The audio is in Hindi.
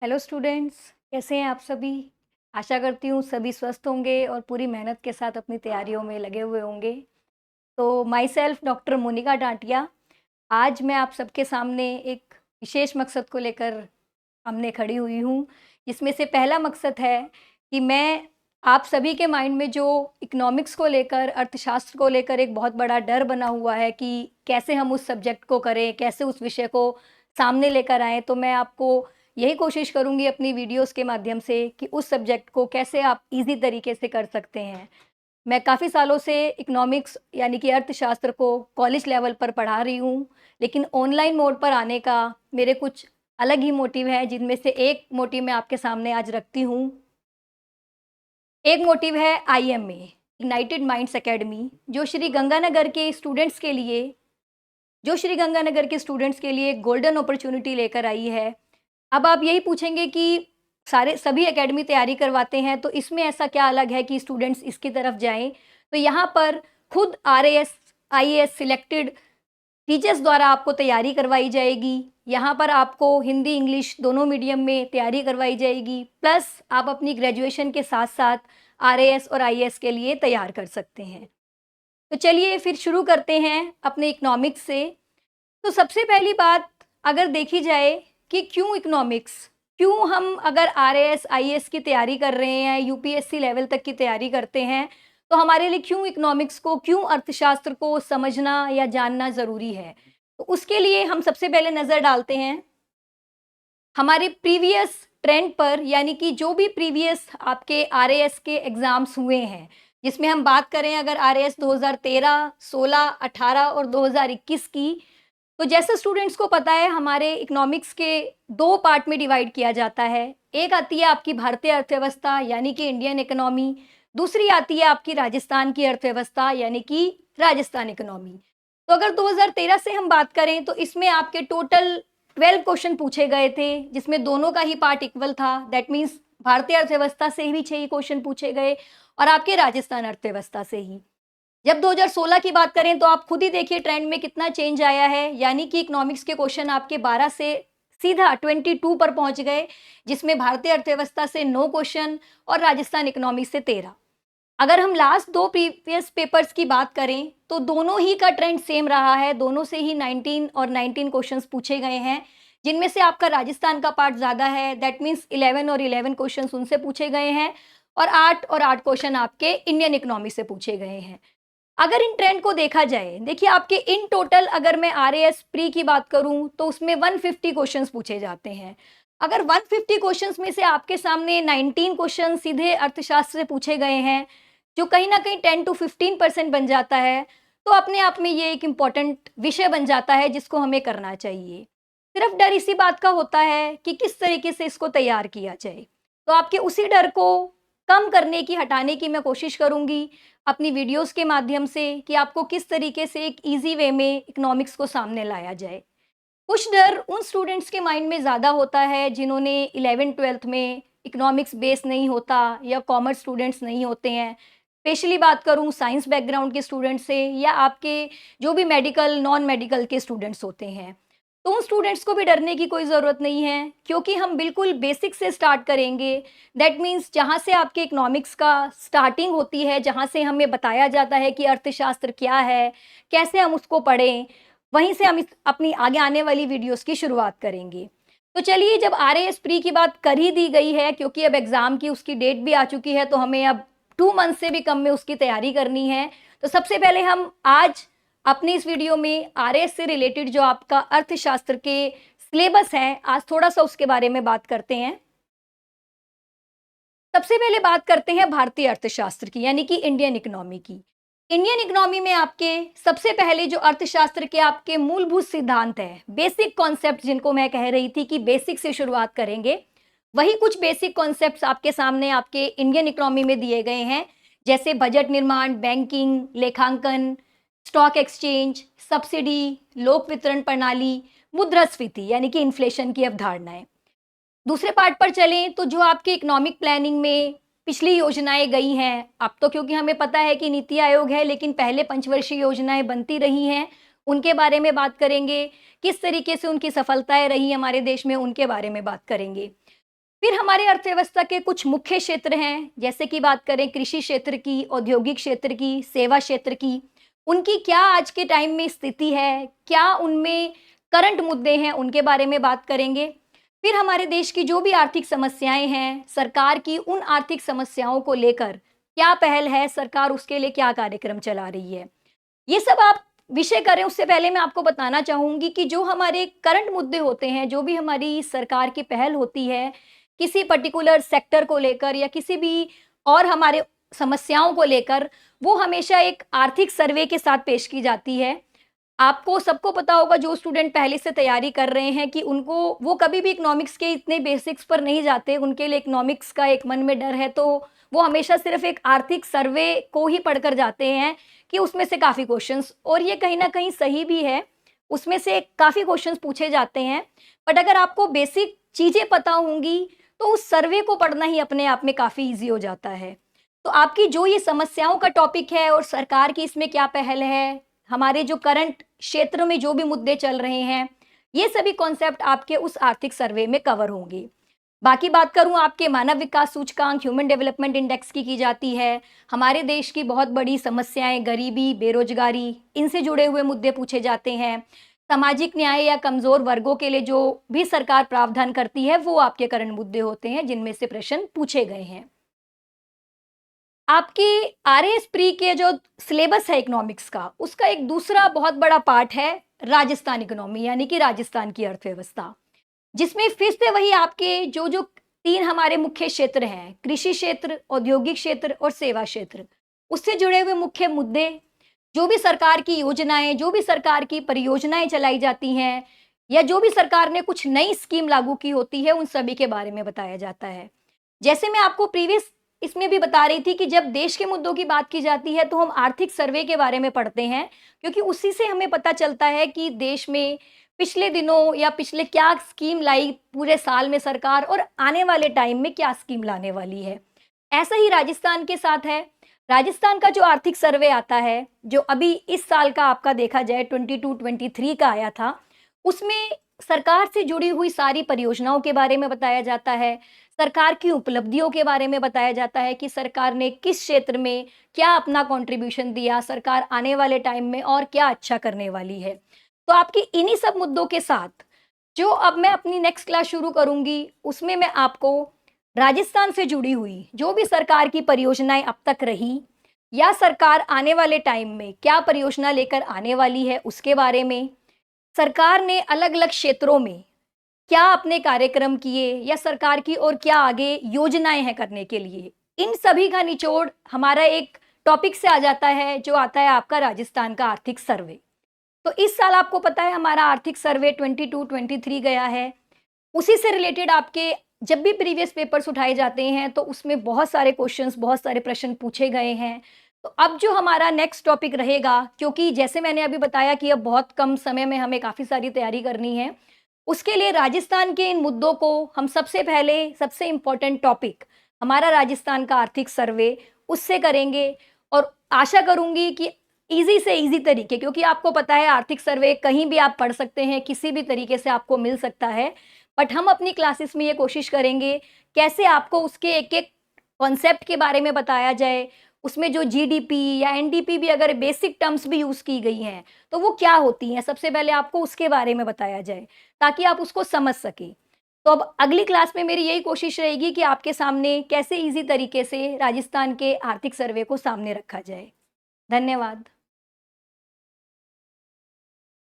हेलो स्टूडेंट्स, कैसे हैं आप सभी? आशा करती हूँ सभी स्वस्थ होंगे और पूरी मेहनत के साथ अपनी तैयारियों में लगे हुए होंगे। तो माई सेल्फ डॉक्टर मोनिका डांटिया, आज मैं आप सबके सामने एक विशेष मकसद को लेकर सामने खड़ी हुई हूँ, जिसमें से पहला मकसद है कि मैं आप सभी के माइंड में जो इकोनॉमिक्स को लेकर, अर्थशास्त्र को लेकर एक बहुत बड़ा डर बना हुआ है कि कैसे हम उस सब्जेक्ट को करें, कैसे उस विषय को सामने लेकर आएँ। तो मैं आपको यही कोशिश करूँगी अपनी वीडियोज़ के माध्यम से कि उस सब्जेक्ट को कैसे आप ईज़ी तरीके से कर सकते हैं। मैं काफ़ी सालों से इकोनॉमिक्स यानी कि अर्थशास्त्र को कॉलेज लेवल पर पढ़ा रही हूँ, लेकिन ऑनलाइन मोड पर आने का मेरे कुछ अलग ही मोटिव है, जिनमें से एक मोटिव मैं आपके सामने आज रखती हूँ। एक मोटिव है आईएमए, यूनाइटेड माइंड्स एकेडमी, जो श्री गंगानगर के स्टूडेंट्स के लिए एक गोल्डन अपॉर्च्युनिटी लेकर आई है। अब आप यही पूछेंगे कि सभी एकेडमी तैयारी करवाते हैं, तो इसमें ऐसा क्या अलग है कि स्टूडेंट्स इसकी तरफ जाएँ? तो यहाँ पर खुद आरएएस, आईएएस सिलेक्टेड टीचर्स द्वारा आपको तैयारी करवाई जाएगी। यहाँ पर आपको हिंदी, इंग्लिश दोनों मीडियम में तैयारी करवाई जाएगी, प्लस आप अपनी ग्रेजुएशन के साथ-साथ आरएएस और आईएएस के लिए तैयार कर सकते हैं। तो चलिए फिर शुरू करते हैं अपने इकोनॉमिक्स से। तो सबसे पहली बात अगर देखी जाए कि क्यों इकोनॉमिक्स? क्यों हम अगर आरएएस, आईएएस की तैयारी कर रहे हैं, यूपीएससी लेवल तक की तैयारी करते हैं, तो हमारे लिए क्यों इकोनॉमिक्स को, क्यों अर्थशास्त्र को समझना या जानना ज़रूरी है? तो उसके लिए हम सबसे पहले नज़र डालते हैं हमारे प्रीवियस ट्रेंड पर, यानी कि जो भी प्रीवियस आपके आरएएस के एग्ज़ाम्स हुए हैं, जिसमें हम बात करें अगर आरएएस 2013, 16, 18 और 2021 की, तो जैसे स्टूडेंट्स को पता है हमारे इकोनॉमिक्स के 2 पार्ट में डिवाइड किया जाता है। एक आती है आपकी भारतीय अर्थव्यवस्था यानी कि इंडियन इकोनॉमी, दूसरी आती है आपकी राजस्थान की अर्थव्यवस्था यानी कि राजस्थान इकोनॉमी। तो अगर 2013 से हम बात करें तो इसमें आपके टोटल 12 क्वेश्चन पूछे गए थे, जिसमें दोनों का ही पार्ट इक्वल था। दैट मीन्स भारतीय अर्थव्यवस्था से भी 6 ही क्वेश्चन पूछे गए और आपके राजस्थान अर्थव्यवस्था से ही। जब 2016 की बात करें तो आप खुद ही देखिए ट्रेंड में कितना चेंज आया है, यानी कि इकोनॉमिक्स के क्वेश्चन आपके 12 से सीधा 22 पर पहुंच गए, जिसमें भारतीय अर्थव्यवस्था से 9 क्वेश्चन और राजस्थान इकोनॉमिक्स से 13। अगर हम लास्ट 2 प्रीवियस पेपर्स की बात करें तो दोनों ही का ट्रेंड सेम रहा है, दोनों से ही 19 और 19 क्वेश्चंस पूछे गए हैं, जिनमें से आपका राजस्थान का पार्ट ज़्यादा है। दैट मीन्स 11 और 11 क्वेश्चंस उनसे पूछे गए हैं और 8 और 8 क्वेश्चन आपके इंडियन इकोनॉमी से पूछे गए हैं। अगर इन ट्रेंड को देखा जाए, देखिए आपके इन टोटल अगर मैं आरएएस प्री की बात करूं तो उसमें 150 क्वेश्चंस पूछे जाते हैं। अगर 150 क्वेश्चंस में से आपके सामने 19 क्वेश्चन सीधे अर्थशास्त्र से पूछे गए हैं, जो कहीं ना कहीं 10 to 15% बन जाता है, तो अपने आप में ये एक इम्पॉर्टेंट विषय बन जाता है जिसको हमें करना चाहिए। सिर्फ डर इसी बात का होता है कि किस तरीके से इसको तैयार किया जाए। तो आपके उसी डर को कम करने की, हटाने की मैं कोशिश करूंगी अपनी वीडियोस के माध्यम से कि आपको किस तरीके से एक इजी वे में इकोनॉमिक्स को सामने लाया जाए। कुछ डर उन स्टूडेंट्स के माइंड में ज़्यादा होता है जिन्होंने 11th-12th में इकोनॉमिक्स बेस नहीं होता या कॉमर्स स्टूडेंट्स नहीं होते हैं। स्पेशली बात करूं साइंस बैकग्राउंड के स्टूडेंट से या आपके जो भी मेडिकल, नॉन मेडिकल के स्टूडेंट्स होते हैं, तो उन स्टूडेंट्स को भी डरने की कोई ज़रूरत नहीं है, क्योंकि हम बिल्कुल बेसिक से स्टार्ट करेंगे। दैट मीन्स जहाँ से आपके इकोनॉमिक्स का स्टार्टिंग होती है, जहाँ से हमें बताया जाता है कि अर्थशास्त्र क्या है, कैसे हम उसको पढ़ें, वहीं से हम अपनी आगे आने वाली वीडियोस की शुरुआत करेंगे। तो चलिए, जब आरएएस प्री की बात कर ही दी गई है, क्योंकि अब एग्ज़ाम की उसकी डेट भी आ चुकी है, तो हमें अब 2 मंथ से भी कम में उसकी तैयारी करनी है। तो सबसे पहले हम आज अपनी इस वीडियो में आरएएस से रिलेटेड जो आपका अर्थशास्त्र के सिलेबस है, आज थोड़ा-सा उसके बारे में बात करते हैं। सबसे पहले बात करते हैं भारतीय अर्थशास्त्र की, यानी कि इंडियन इकोनॉमी की। इंडियन इकोनॉमी में आपके सबसे पहले जो अर्थशास्त्र के आपके मूलभूत सिद्धांत हैं, बेसिक कॉन्सेप्ट जिनको मैं कह रही थी कि बेसिक से शुरुआत करेंगे, वही कुछ बेसिक कॉन्सेप्ट्स आपके सामने आपके इंडियन इकोनॉमी में दिए गए हैं, जैसे बजट निर्माण, बैंकिंग, लेखांकन, स्टॉक एक्सचेंज, सब्सिडी, लोक वितरण प्रणाली, मुद्रास्फीति यानी कि इन्फ्लेशन की अवधारणाएं। दूसरे पार्ट पर चलें तो जो आपके इकोनॉमिक प्लानिंग में पिछली योजनाएं गई हैं, अब तो क्योंकि हमें पता है कि नीति आयोग है, लेकिन पहले पंचवर्षीय योजनाएं बनती रही हैं, उनके बारे में बात करेंगे। किस तरीके से उनकी सफलताएं रही हमारे देश में, उनके बारे में बात करेंगे। फिर हमारे अर्थव्यवस्था के कुछ मुख्य क्षेत्र हैं, जैसे कि बात करें कृषि क्षेत्र की, औद्योगिक क्षेत्र की, सेवा क्षेत्र की, उनकी क्या आज के टाइम में स्थिति है, क्या उनमें करंट मुद्दे हैं, उनके बारे में बात करेंगे। फिर हमारे देश की जो भी आर्थिक समस्याएं हैं, सरकार की उन आर्थिक समस्याओं को लेकर क्या पहल है, सरकार उसके लिए क्या कार्यक्रम चला रही है। ये सब आप विषय करें उससे पहले मैं आपको बताना चाहूँगी कि जो हमारे करंट मुद्दे होते हैं, जो भी हमारी सरकार की पहल होती है, किसी पर्टिकुलर सेक्टर को लेकर या किसी भी और हमारे समस्याओं को लेकर, वो हमेशा एक आर्थिक सर्वे के साथ पेश की जाती है। आपको सबको पता होगा जो स्टूडेंट पहले से तैयारी कर रहे हैं कि उनको वो कभी भी इकोनॉमिक्स के इतने बेसिक्स पर नहीं जाते, उनके लिए इकोनॉमिक्स का एक मन में डर है, तो वो हमेशा सिर्फ एक आर्थिक सर्वे को ही पढ़कर जाते हैं कि उसमें से काफ़ी क्वेश्चंस, और ये कहीं न कहीं सही भी है, उसमें से काफ़ी क्वेश्चंस पूछे जाते हैं। बट अगर आपको बेसिक चीज़ें पता होंगी, तो उस सर्वे को पढ़ना ही अपने आप में काफ़ी ईज़ी हो जाता है। तो आपकी जो ये समस्याओं का टॉपिक है और सरकार की इसमें क्या पहल है, हमारे जो करंट क्षेत्र में जो भी मुद्दे चल रहे हैं, ये सभी कॉन्सेप्ट आपके उस आर्थिक सर्वे में कवर होंगे। बाकी बात करूँ आपके मानव विकास सूचकांक ह्यूमन डेवलपमेंट इंडेक्स की जाती है। हमारे देश की बहुत बड़ी समस्याएँ गरीबी, बेरोज़गारी, इनसे जुड़े हुए मुद्दे पूछे जाते हैं। सामाजिक न्याय या कमज़ोर वर्गों के लिए जो भी सरकार प्रावधान करती है, वो आपके करंट मुद्दे होते हैं, जिनमें से प्रश्न पूछे गए हैं। आपकी आरएएस प्री के जो सिलेबस है इकोनॉमिक्स का, उसका एक दूसरा बहुत बड़ा पार्ट है राजस्थान इकोनॉमी, यानी कि राजस्थान की अर्थव्यवस्था, जिसमें फिर से वही आपके जो 3 हमारे मुख्य क्षेत्र हैं, कृषि क्षेत्र, औद्योगिक क्षेत्र और सेवा क्षेत्र, उससे जुड़े हुए मुख्य मुद्दे, जो भी सरकार की योजनाएँ, जो भी सरकार की परियोजनाएँ चलाई जाती हैं या जो भी सरकार ने कुछ नई स्कीम लागू की होती है, उन सभी के बारे में बताया जाता है। जैसे मैं आपको प्रीवियस इसमें भी बता रही थी कि जब देश के मुद्दों की बात की जाती है, तो हम आर्थिक सर्वे के बारे में पढ़ते हैं, क्योंकि उसी से हमें पता चलता है कि देश में पिछले दिनों या पिछले क्या स्कीम लाई पूरे साल में सरकार, और आने वाले टाइम में क्या स्कीम लाने वाली है। ऐसा ही राजस्थान के साथ है। राजस्थान का जो आर्थिक सर्वे आता है, जो अभी इस साल का आपका देखा जाए 22-23 का आया था, उसमें सरकार से जुड़ी हुई सारी परियोजनाओं के बारे में बताया जाता है, सरकार की उपलब्धियों के बारे में बताया जाता है कि सरकार ने किस क्षेत्र में क्या अपना कंट्रीब्यूशन दिया, सरकार आने वाले टाइम में और क्या अच्छा करने वाली है। तो आपकी इन्हीं सब मुद्दों के साथ जो अब मैं अपनी नेक्स्ट क्लास शुरू करूँगी, उसमें मैं आपको राजस्थान से जुड़ी हुई जो भी सरकार की परियोजनाएँ अब तक रही या सरकार आने वाले टाइम में क्या परियोजना लेकर आने वाली है, उसके बारे में, सरकार ने अलग-अलग क्षेत्रों में क्या अपने कार्यक्रम किए या सरकार की और क्या आगे योजनाएँ हैं करने के लिए, इन सभी का निचोड़ हमारा एक टॉपिक से आ जाता है, जो आता है आपका राजस्थान का आर्थिक सर्वे। तो इस साल आपको पता है हमारा आर्थिक सर्वे 22-23 गया है। उसी से रिलेटेड आपके जब भी प्रीवियस पेपर्स उठाए जाते हैं, तो उसमें बहुत सारे क्वेश्चंस, बहुत सारे प्रश्न पूछे गए हैं। तो अब जो हमारा नेक्स्ट टॉपिक रहेगा, क्योंकि जैसे मैंने अभी बताया कि अब बहुत कम समय में हमें काफ़ी सारी तैयारी करनी है, उसके लिए राजस्थान के इन मुद्दों को हम सबसे पहले सबसे इम्पोर्टेंट टॉपिक हमारा राजस्थान का आर्थिक सर्वे उससे करेंगे, और आशा करूँगी कि ईज़ी से ईज़ी तरीके, क्योंकि आपको पता है आर्थिक सर्वे कहीं भी आप पढ़ सकते हैं, किसी भी तरीके से आपको मिल सकता है। बट हम अपनी क्लासेस में ये कोशिश करेंगे कैसे आपको उसके एक-एक कॉन्सेप्ट के बारे में बताया जाए, उसमें जो जीडीपी या एनडीपी भी अगर बेसिक टर्म्स भी यूज़ की गई हैं, तो वो क्या होती हैं, सबसे पहले आपको उसके बारे में बताया जाए, ताकि आप उसको समझ सकें। तो अब अगली क्लास में मेरी यही कोशिश रहेगी कि आपके सामने कैसे ईज़ी तरीके से राजस्थान के आर्थिक सर्वे को सामने रखा जाए। धन्यवाद।